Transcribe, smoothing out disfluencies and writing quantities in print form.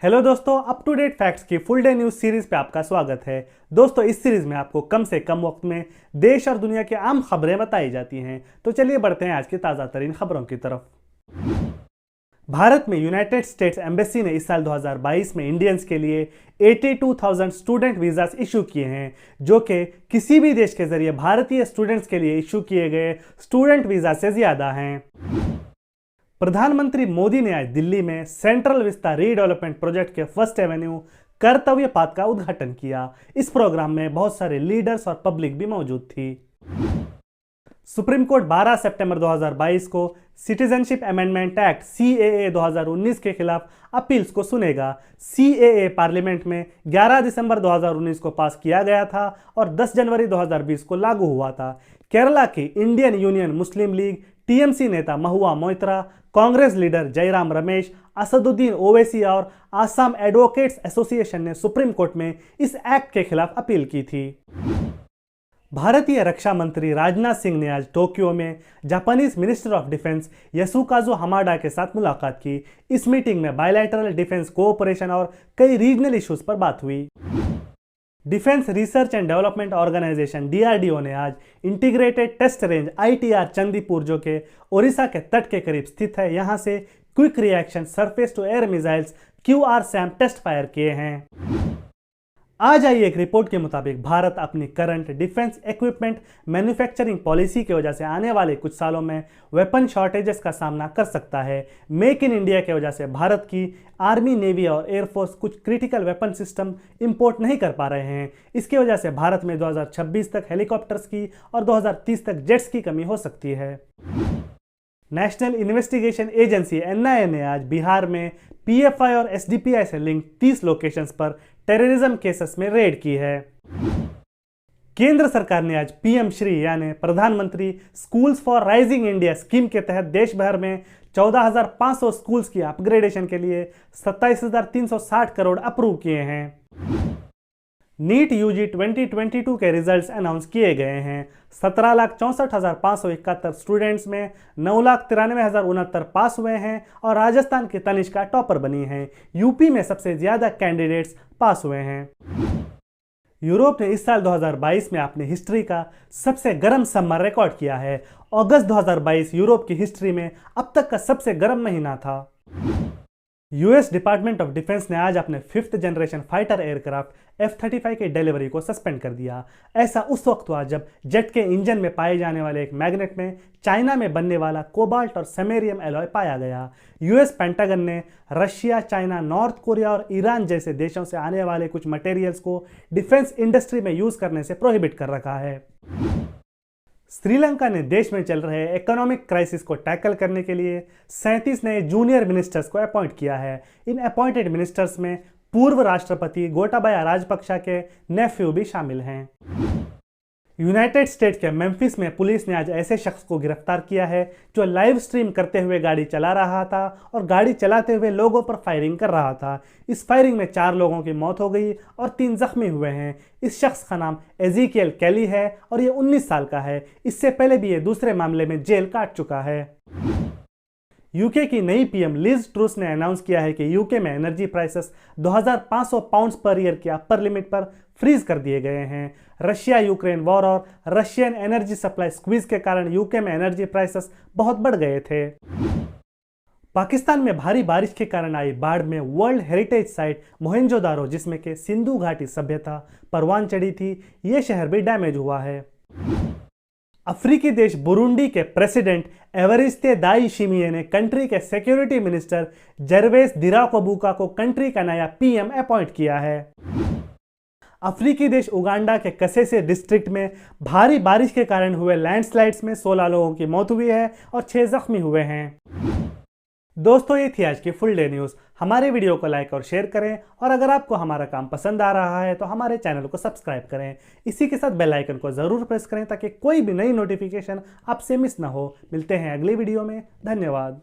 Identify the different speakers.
Speaker 1: Hello दोस्तों, up to date facts की full day news series पे आपका स्वागत है। दोस्तों, इस सीरीज में आपको कम से कम वक्त में देश और दुनिया की आम खबरें बताई जाती हैं। तो चलिए बढ़ते हैं आज की ताज़ा तरीन खबरों की तरफ। भारत में यूनाइटेड स्टेट्स एम्बेसी ने इस साल 2022 में इंडियंस के लिए 82,000 स्टूडेंट वीज़ास इशू किए हैं, जो कि किसी भी देश के जरिए भारतीय स्टूडेंट्स के लिए इशू किए गए स्टूडेंट वीज़ा से ज़्यादा हैं। प्रधानमंत्री मोदी ने आज दिल्ली में सेंट्रल विस्ता रीडेवलपमेंट प्रोजेक्ट के फर्स्ट एवेन्यू कर्तव्य पाथ का उद्घाटन किया। इस प्रोग्राम में बहुत सारे लीडर्स और पब्लिक भी मौजूद थी। सुप्रीम कोर्ट 12 सितंबर 2022 को सिटीजनशिप अमेंडमेंट एक्ट CAA 2019 के खिलाफ अपील्स को सुनेगा। CAA पार्लियामेंट में 11 दिसंबर 2019 को पास किया गया था और 10 जनवरी 2020 को लागू हुआ था। केरला की इंडियन यूनियन मुस्लिम लीग TMC नेता महुआ मोइत्रा, कांग्रेस लीडर जयराम रमेश, असदुद्दीन ओवैसी और आसाम एडवोकेट्स एसोसिएशन ने सुप्रीम कोर्ट में इस एक्ट के खिलाफ अपील की थी। भारतीय रक्षा मंत्री राजनाथ सिंह ने आज टोक्यो में जापानीज मिनिस्टर ऑफ डिफेंस यासुकाजु हमाडा के साथ मुलाकात की। इस मीटिंग में बायलैटरल डिफेंस कोऑपरेशन और कई रीजनल इश्यूज पर बात हुई। Defence research and development organisation DRDO ने आज integrated test range ITR Chandipur, जो कि ओडिशा के तट के करीब स्थित है, यहां से quick reaction surface to air missiles QRSAM test fire किए हैं। आज आई एक रिपोर्ट के मुताबिक भारत अपनी current defence equipment manufacturing policy की वजह से आने वाले कुछ सालों में वेपन शॉर्टेजेस का सामना कर सकता है। मेक इन इंडिया की वजह से भारत की आर्मी, नेवी और एयरफोर्स कुछ क्रिटिकल वेपन सिस्टम इंपोर्ट नहीं कर पा रहे हैं। इसकी वजह से भारत में 2026 तक हेलीकॉप्टर्स की और 2030 तक जेट्स की कमी हो सकती है। नेशनल इन्वेस्टिगेशन एजेंसी NIA ने आज बिहार में PFI और SDPI से लिंक 30 लोकेशंस पर टेररिज्म केसेस में रेड की है। केंद्र सरकार ने आज PM श्री यानी प्रधानमंत्री schools for rising India scheme के तहत देश भर में 14,500 स्कूल्स की अपग्रेडेशन के लिए 27,360 करोड़ अप्रूव किए हैं। नीट UG 2022 के रिजल्ट्स अनाउंस किए गए हैं। 17,64,571 स्टूडेंट्स में 9,93,069 पास हुए हैं और राजस्थान की तनिष्का टॉपर बनी है। यूपी में सबसे ज्यादा कैंडिडेट्स पास हुए हैं। यूरोप ने इस साल 2022 में अपनी हिस्ट्री का सबसे गर्म समर रिकॉर्ड किया है। अगस्त 2022 यूरोप की हिस्ट्री में अब तक का सबसे गर्म महीना था। US डिपार्टमेंट ऑफ डिफेंस ने आज अपने 5th generation fighter aircraft F-35 की डिलीवरी को सस्पेंड कर दिया। ऐसा उस वक्त हुआ जब जेट के इंजन में पाए जाने वाले एक मैग्नेट में चाइना में बनने वाला कोबाल्ट और समेरियम एलॉय पाया गया। US पेंटागन ने रशिया, चाइना, नॉर्थ कोरिया और ईरान जैसे देशों से आने वाले कुछ मटेरियल्स को डिफेंस इंडस्ट्री में यूज करने से प्रोहिबिट कर रखा है। श्रीलंका ने देश में चल रहे इकोनॉमिक क्राइसिस को टैकल करने के लिए 37 नए जूनियर मिनिस्टर्स को अपॉइंट किया है। इन अपॉइंटेड मिनिस्टर्स में पूर्व राष्ट्रपति गोटाबाया राजपक्षा के नेफ्यू भी शामिल हैं। यूनाइटेड स्टेट्स के मेम्फिस में पुलिस ने आज ऐसे शख्स को गिरफ्तार किया है जो लाइव स्ट्रीम करते हुए गाड़ी चला रहा था और गाड़ी चलाते हुए लोगों पर फायरिंग कर रहा था। इस फायरिंग में 4 लोगों की मौत हो गई और 3 जख्मी हुए हैं। इस शख्स का नाम एजिकियल कैली है और ये 19 साल का है। इससे पहले भी ये दूसरे मामले में जेल काट चुका है। यूके की नई PM लिज ट्रूस ने अनाउंस किया है कि यूके में energy prices 2,500 pounds per year की अपर लिमिट पर फ्रीज कर दिए गए हैं। रशिया यूक्रेन वॉर और रशियन एनर्जी सप्लाई स्क्वीज के कारण यूके में एनर्जी प्राइसेस बहुत बढ़ गए थे। पाकिस्तान में भारी बारिश के कारण आई बाढ़ में वर्ल्ड हेरिटेज साइट मोहेंजोदारो, जिसमें के सिंधु घाटी सभ्यता परवान चढ़ी थी, ये शहर भी डैमेज हुआ है। अफ्रीकी देश बुरुंडी के प्रेसिडेंट एवरिस्ते दायिशिमिये ने कंट्री के सिक्योरिटी मिनिस्टर जरवेस दिराकोबुका को कंट्री का नया PM अपॉइंट किया है। अफ्रीकी देश उगांडा के कसेसे डिस्ट्रिक्ट में भारी बारिश के कारण हुए लैंडस्लाइड्स में 16 लोगों की मौत हुई है और 6 जख्मी हुए हैं। दोस्तों, ये थी आज की फुल डे न्यूज़। हमारे वीडियो को लाइक और शेयर करें और अगर आपको हमारा काम पसंद आ रहा है तो हमारे चैनल को सब्सक्राइब करें। इसी के साथ बेल आइकन को ज़रूर प्रेस करें ताकि कोई भी नई नोटिफिकेशन आपसे मिस ना हो। मिलते हैं अगली वीडियो में। धन्यवाद।